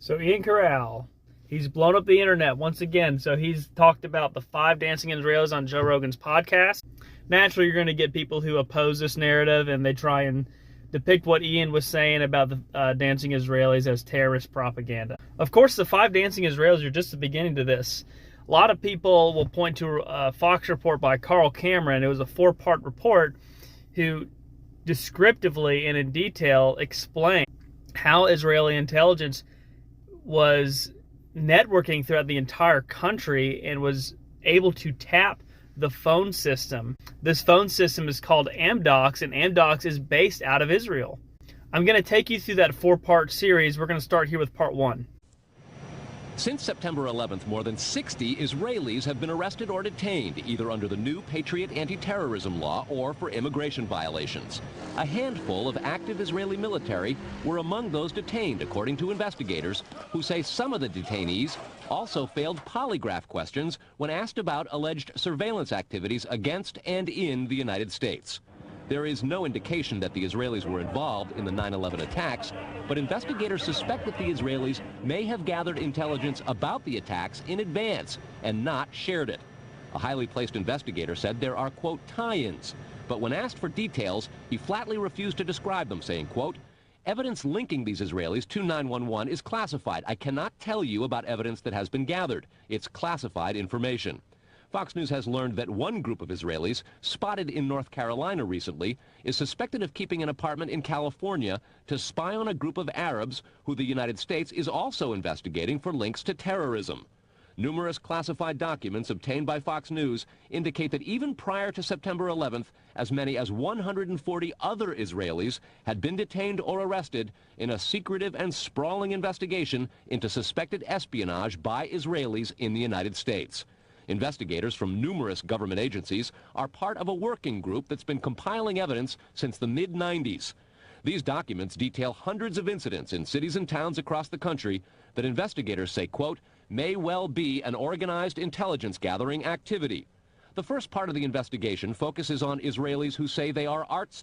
So Ian Corral, he's blown up the internet once again. So he's talked about the 5 dancing Israelis on Joe Rogan's podcast. Naturally, you're going to get people who oppose this narrative, and they try and depict what Ian was saying about the dancing Israelis as terrorist propaganda. Of course, the 5 dancing Israelis are just the beginning to this. A lot of people will point to a Fox report by Carl Cameron. It was a 4-part report who descriptively and in detail explained how Israeli intelligence was networking throughout the entire country and was able to tap the phone system. This phone system is called Amdocs, and Amdocs is based out of Israel. I'm going to take you through that 4-part series. We're going to start here with part 1. Since September 11th, more than 60 Israelis have been arrested or detained, either under the new Patriot anti-terrorism law or for immigration violations. A handful of active Israeli military were among those detained, according to investigators, who say some of the detainees also failed polygraph questions when asked about alleged surveillance activities against and in the United States. There is no indication that the Israelis were involved in the 9/11 attacks, but investigators suspect that the Israelis may have gathered intelligence about the attacks in advance and not shared it. A highly placed investigator said there are, quote, tie-ins, but when asked for details, he flatly refused to describe them, saying, quote, evidence linking these Israelis to 911 is classified. I cannot tell you about evidence that has been gathered. It's classified information. Fox News has learned that one group of Israelis, spotted in North Carolina recently, is suspected of keeping an apartment in California to spy on a group of Arabs who the United States is also investigating for links to terrorism. Numerous classified documents obtained by Fox News indicate that even prior to September 11th, as many as 140 other Israelis had been detained or arrested in a secretive and sprawling investigation into suspected espionage by Israelis in the United States. Investigators from numerous government agencies are part of a working group that's been compiling evidence since the mid-90s. These documents detail hundreds of incidents in cities and towns across the country that investigators say, quote, may well be an organized intelligence gathering activity. The first part of the investigation focuses on Israelis who say they are art